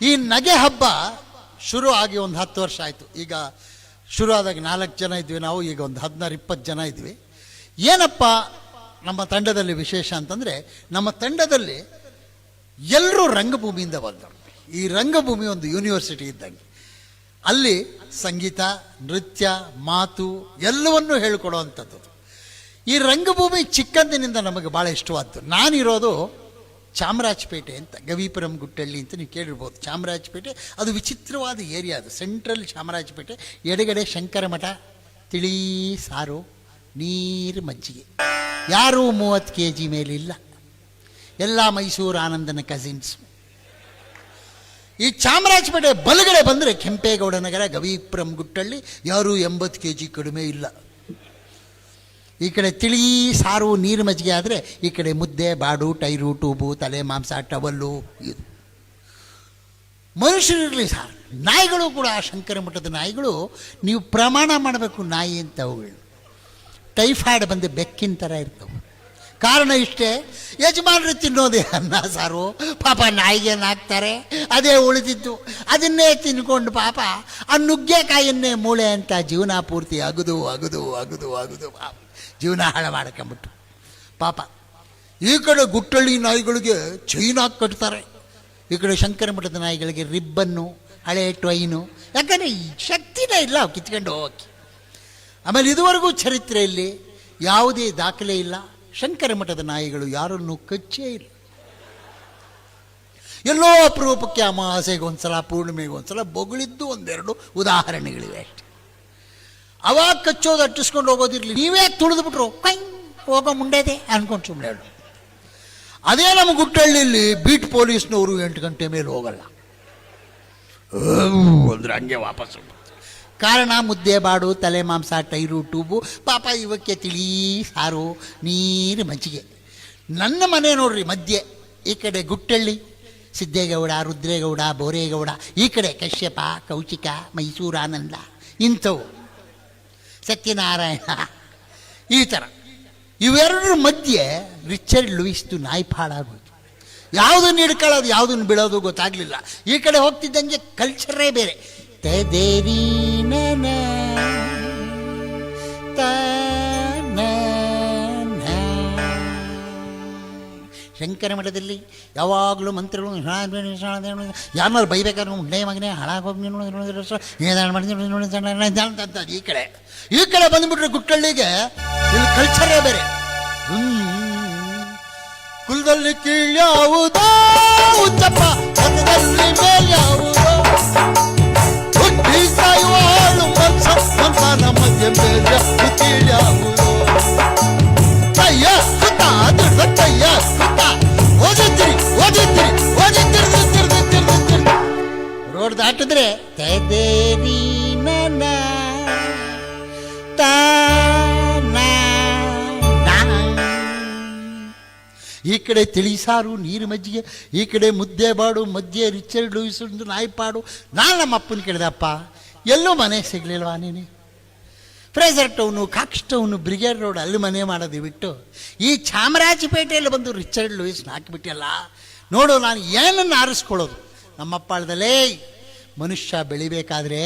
ಈ ನಗೆ ಹಬ್ಬ ಶುರು ಆಗಿ ಒಂದು 10 ವರ್ಷ ಆಯಿತು. ಈಗ ಶುರು ಆದಾಗ 4 ಜನ ಇದ್ವಿ ನಾವು, ಈಗ ಒಂದು 16-20 ಜನ ಇದ್ವಿ. ಏನಪ್ಪ ನಮ್ಮ ತಂಡದಲ್ಲಿ ವಿಶೇಷ ಅಂತಂದರೆ, ನಮ್ಮ ತಂಡದಲ್ಲಿ ಎಲ್ಲರೂ ರಂಗಭೂಮಿಯಿಂದ ಬಂದವರು. ಈ ರಂಗಭೂಮಿ ಒಂದು ಯೂನಿವರ್ಸಿಟಿ ಇದ್ದಂಗೆ. ಅಲ್ಲಿ ಸಂಗೀತ, ನೃತ್ಯ, ಮಾತು ಎಲ್ಲವನ್ನೂ ಹೇಳಿಕೊಡುವಂಥದ್ದು. ಈ ರಂಗಭೂಮಿ ಚಿಕ್ಕಂದಿನಿಂದ ನಮಗೆ ಭಾಳ ಇಷ್ಟವಾದ್ದು. ನಾನಿರೋದು ಚಾಮರಾಜಪೇಟೆ ಅಂತ, ಗವಿಪುರಂ ಗುಟ್ಟಳ್ಳಿ ಅಂತ ನೀವು ಕೇಳಿರ್ಬೋದು. ಚಾಮರಾಜಪೇಟೆ ಅದು ವಿಚಿತ್ರವಾದ ಏರಿಯಾ. ಅದು ಸೆಂಟ್ರಲ್ ಚಾಮರಾಜಪೇಟೆ. ಎಡಗಡೆ ಶಂಕರ ಮಠ, ತಿಳಿ ಸಾರು, ನೀರು ಮಜ್ಜಿಗೆ. ಯಾರೂ 30 kg ಮೇಲಿಲ್ಲ, ಎಲ್ಲ ಮೈಸೂರು ಆನಂದನ ಕಸಿನ್ಸ್. ಈ ಚಾಮರಾಜಪೇಟೆ ಬಲಗಡೆ ಬಂದರೆ ಕೆಂಪೇಗೌಡ ನಗರ, ಗವಿಪುರಂ ಗುಟ್ಟಳ್ಳಿ, ಯಾರೂ 80 kg ಕಡಿಮೆ ಇಲ್ಲ. ಈ ಕಡೆ ತಿಳಿ ಸಾರು ನೀರು ಮಜ್ಜಿಗೆ ಆದರೆ ಈ ಕಡೆ ಮುದ್ದೆ, ಬಾಡು, ಟೈರು, ಟೂಬು, ತಲೆ ಮಾಂಸ, ಟವಲ್ಲು. ಇದು ಮನುಷ್ಯರಿರಲಿ ಸರ್, ನಾಯಿಗಳು ಕೂಡ, ಶಂಕರ ಮಠದ ನಾಯಿಗಳು ನೀವು ಪ್ರಮಾಣ ಮಾಡಬೇಕು ನಾಯಿ ಅಂತ. ಅವುಗಳು ಟೈಫಾಯ್ಡ್ ಬಂದು ಬೆಕ್ಕಿನ ಥರ ಇರ್ತವೆ. ಕಾರಣ ಇಷ್ಟೇ, ಯಜಮಾನರು ತಿನ್ನೋದೇ ಅನ್ನ ಸಾರು. ಪಾಪ ನಾಯಿಗೇನು ಹಾಕ್ತಾರೆ, ಅದೇ ಉಳಿದಿದ್ದು ಅದನ್ನೇ ತಿನ್ಕೊಂಡು ಪಾಪ ಆ ನುಗ್ಗೆಕಾಯನ್ನೇ ಮೂಳೆ ಅಂತ ಜೀವನ ಪೂರ್ತಿ ಅಗದು ಅಗದು ಅಗದು ಅಗದು ಪಾಪ ಜೀವನ ಹಾಳು ಮಾಡ್ಕೊಂಬಿಟ್ಟು ಪಾಪ. ಈ ಕಡೆ ಗುಟ್ಟಳ್ಳಿ ನಾಯಿಗಳಿಗೆ ಚೈನಾ ಕಟ್ತಾರೆ, ಈ ಕಡೆ ಶಂಕರ ಮಠದ ನಾಯಿಗಳಿಗೆ ರಿಬ್ಬನ್ನು, ಹಳೆ ಟ್ವೈನು. ಯಾಕಂದರೆ ಈ ಶಕ್ತಿನೇ ಇಲ್ಲ ಅವು ಕಿತ್ಕೊಂಡು ಹೋಗೋಕ್ಕೆ. ಆಮೇಲೆ ಇದುವರೆಗೂ ಚರಿತ್ರೆಯಲ್ಲಿ ಯಾವುದೇ ದಾಖಲೆ ಇಲ್ಲ, ಶಂಕರ ಮಠದ ನಾಯಿಗಳು ಯಾರನ್ನೂ ಕಚ್ಚೇ ಇಲ್ಲ. ಎಲ್ಲೋ ಅಪರೂಪಕ್ಕೆ ಅಮಾವಾಸ್ಯೆಗೆ ಒಂದ್ಸಲ, ಪೂರ್ಣಿಮೆಗೆ ಒಂದ್ಸಲ ಬೊಗಳಿದ್ದು 1-2 ಉದಾಹರಣೆಗಳಿವೆ ಅಷ್ಟೆ. ಅವಾಗ ಕಚ್ಚೋದು, ಅಟ್ಟಿಸ್ಕೊಂಡು ಹೋಗೋದಿರಲಿ, ನೀವೇ ತುಳಿದ್ಬಿಟ್ರು ಕೈ ಹೋಗೋ ಮುಂಡೆದೆ ಅನ್ಕೊಂಡು ಸುಮ್ಮನೆ ಹೇಳು. ಅದೇ ನಮ್ಮ ಗುಟ್ಟಳ್ಳಿಯಲ್ಲಿ ಬೀಟ್ ಪೊಲೀಸ್ನವರು 8 ಗಂಟೆ ಮೇಲೆ ಹೋಗಲ್ಲ ಅಂದ್ರೆ ಹಂಗೆ ವಾಪಸ್ಸು. ಕಾರಣ ಮುದ್ದೆ, ಬಾಡು, ತಲೆ ಮಾಂಸ, ಟೈರು, ಟೂಬು, ಪಾಪ ಇವಕ್ಕೆ ತಿಳಿ ಸಾರು, ನೀರು ಮಜ್ಜಿಗೆ. ನನ್ನ ಮನೆ ನೋಡ್ರಿ ಮಧ್ಯೆ, ಈ ಕಡೆ ಗುಟ್ಟಳ್ಳಿ ಸಿದ್ದೇಗೌಡ, ರುದ್ರೇಗೌಡ, ಬೋರೇಗೌಡ, ಈ ಕಡೆ ಕಶ್ಯಪ, ಕೌಶಿಕ, ಮೈಸೂರು ಆನಂದ, ಇಂಥವು ಸತ್ಯನಾರಾಯಣ, ಈ ಥರ. ಇವೆರಡರ ಮಧ್ಯೆ ರಿಚರ್ಡ್ ಲೂಯಿಸ್ದು ನಾಯಿ ಪಾಡಾಗೋದು. ಯಾವುದನ್ನು ಹಿಡ್ಕೊಳ್ಳೋದು, ಯಾವುದನ್ನು ಬಿಡೋದು ಗೊತ್ತಾಗಲಿಲ್ಲ. ಈ ಕಡೆ ಹೋಗ್ತಿದ್ದಂಗೆ ಕಲ್ಚರೇ ಬೇರೆ. ಶಂಕರ ಮಠದಲ್ಲಿ ಯಾವಾಗಲೂ ಮಂತ್ರಗಳು, ಯಾರು ಬೈಬೇಕಾದ್ರೆ ಉಂಡೆ ಮಗನೇ ಹಾಳಾಗೋಗಿ ಈ ಕಡೆ ಬಂದ್ಬಿಟ್ರೆ ಗುಟ್ಟಳ್ಳಿಗೆ ಇಲ್ಲಿ ಕಲ್ಚರೇ ಬೇರೆ. ಕುಲದಲ್ಲಿ ಕೀಳ್ಯಾವುದೋ ಉಚ್ಚಪ್ಪ, ಕನ್ನದಲ್ಲಿ ಮೇಲ್ಯಾವುದೋ, ಹುಟ್ಟಿ ಸಾಯುವಾಳು ಮನ್ಸನ ಮಧ್ಯೆ ಮೇಲೆ ಕೀಳ್ಯಾವುದೋ. ತಯ್ಯ ಸುತ್ತ ದುಡ್ಡ ತಯ್ಯ ಸುತ್ತ ಓದಿದ್ರಿ ಓದಿದ್ರಿ ಓದಿದ್ರಿ ರೋಡ್ ದಾಟಿದ್ರೆ ತದೇರಿ ನನ ಈ ಕಡೆ ತಿಳಿಸಾರು, ನೀರು ಮಜ್ಜಿಗೆ, ಈ ಕಡೆ ಮುದ್ದೆ, ಬಾಡು, ಮಧ್ಯೆ ರಿಚರ್ಡ್ ಲೂಯಿಸ್ ನಾಯಿಪಾಡು. ನಾನು ನಮ್ಮ ಅಪ್ಪನ ಕೇಳಿದಪ್ಪ, ಎಲ್ಲೂ ಮನೆ ಸಿಗಲಿಲ್ವಾ ನೀನು? Frazer town, Cox town, brigade road ಅಲ್ಲಿ ಮನೆ ಮಾಡೋದು ಬಿಟ್ಟು ಈ ಚಾಮರಾಜಪೇಟೆಯಲ್ಲಿ ಬಂದು ರಿಚರ್ಡ್ ಲೂಯಿಸ್ನ ಹಾಕಿಬಿಟ್ಟಿಲ್ಲ. ನೋಡು, ನಾನು ಏನನ್ನು ಆರಿಸ್ಕೊಳ್ಳೋದು? ನಮ್ಮಪ್ಪಾಳದಲ್ಲೇ ಮನುಷ್ಯ ಬೆಳಿಬೇಕಾದ್ರೆ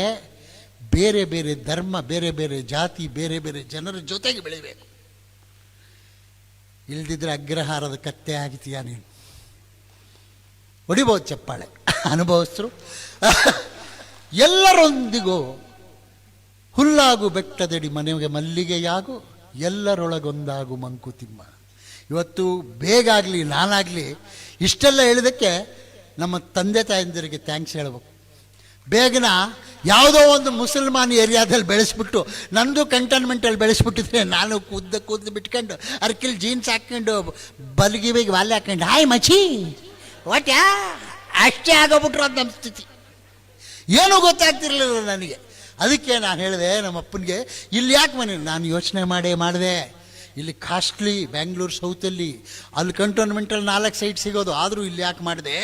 ಬೇರೆ ಬೇರೆ ಧರ್ಮ, ಬೇರೆ ಬೇರೆ ಜಾತಿ, ಬೇರೆ ಬೇರೆ ಜನರ ಜೊತೆಗೆ ಬೆಳಿಬೇಕು. ಇಲ್ದಿದ್ರೆ ಅಗ್ರಹಾರದ ಕತ್ತೆ ಆಗಿದೆಯಾ ನೀನು? ಹೊಡಿಬೋದು ಚಪ್ಪಾಳೆ ಅನುಭವಸ್ಥರು. ಎಲ್ಲರೊಂದಿಗೂ ಹುಲ್ಲಾಗು ಬೆಟ್ಟದಡಿ ಮನೆಗೆ ಮಲ್ಲಿಗೆಯಾಗು, ಎಲ್ಲರೊಳಗೊಂದಾಗು ಮಂಕುತಿಮ್ಮ. ಇವತ್ತು ಬೇಗಾಗಲಿ ನಾನಾಗಲಿ ಇಷ್ಟೆಲ್ಲ ಹೇಳಿದಕ್ಕೆ ನಮ್ಮ ತಂದೆ ತಾಯಂದಿರಿಗೆ ಥ್ಯಾಂಕ್ಸ್ ಹೇಳ್ಬೇಕು. ಬೇಗನ ಯಾವುದೋ ಒಂದು ಮುಸಲ್ಮಾನ್ ಏರಿಯಾದಲ್ಲಿ ಬೆಳೆಸ್ಬಿಟ್ಟು ನಂದು ಕಂಟೈನ್ಮೆಂಟಲ್ಲಿ ಬೆಳೆಸ್ಬಿಟ್ಟಿದ್ರೆ ನಾನು ಕೂದಲು ಬಿಟ್ಕೊಂಡು ಅರ್ಕಿಲ್ ಜೀನ್ಸ್ ಹಾಕ್ಕೊಂಡು ಬಲ್ಗಿವಿಗೆ ವಾಲೆ ಹಾಕ್ಕೊಂಡು ಹಾಯ್ ಮಚಿ ಒಟ್ಯಾ ಅಷ್ಟೇ ಆಗೋಗ್ಬಿಟ್ರು ಅಂತ ನಮ್ಮ ಸ್ಥಿತಿ. ಏನೂ ಗೊತ್ತಾಗ್ತಿರ್ಲಿಲ್ಲ ನನಗೆ. ಅದಕ್ಕೆ ನಾನು ಹೇಳಿದೆ ನಮ್ಮ ಅಪ್ಪನಿಗೆ, ಇಲ್ಲಿ ಯಾಕೆ ಮನೆ, ನಾನು ಯೋಚನೆ ಮಾಡಿದೆ ಇಲ್ಲಿ ಕಾಸ್ಟ್ಲಿ ಬ್ಯಾಂಗ್ಳೂರು ಸೌತಲ್ಲಿ, ಅಲ್ಲಿ ಕಂಟೋನ್ಮೆಂಟಲ್ಲಿ 4 ಸೈಟ್ ಸಿಗೋದು, ಆದರೂ ಇಲ್ಲಿ ಯಾಕೆ ಮಾಡಿದೆ?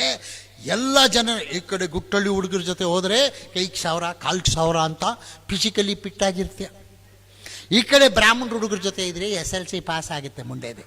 ಎಲ್ಲ ಜನ ಈ ಕಡೆ ಗುಟ್ಟಳ್ಳಿ ಹುಡುಗರ ಜೊತೆ ಹೋದರೆ ಕೈಗೆ 1000 ಕಾಲ್ಗೆ 1000 ಅಂತ ಫಿಸಿಕಲಿ ಫಿಟ್ಟಾಗಿರ್ತೀಯ. ಈ ಕಡೆ ಬ್ರಾಹ್ಮಣ ಹುಡುಗರ ಜೊತೆ ಇದ್ರೆ SLC ಪಾಸ್ ಆಗುತ್ತೆ ಮುಂಡೆದೆ.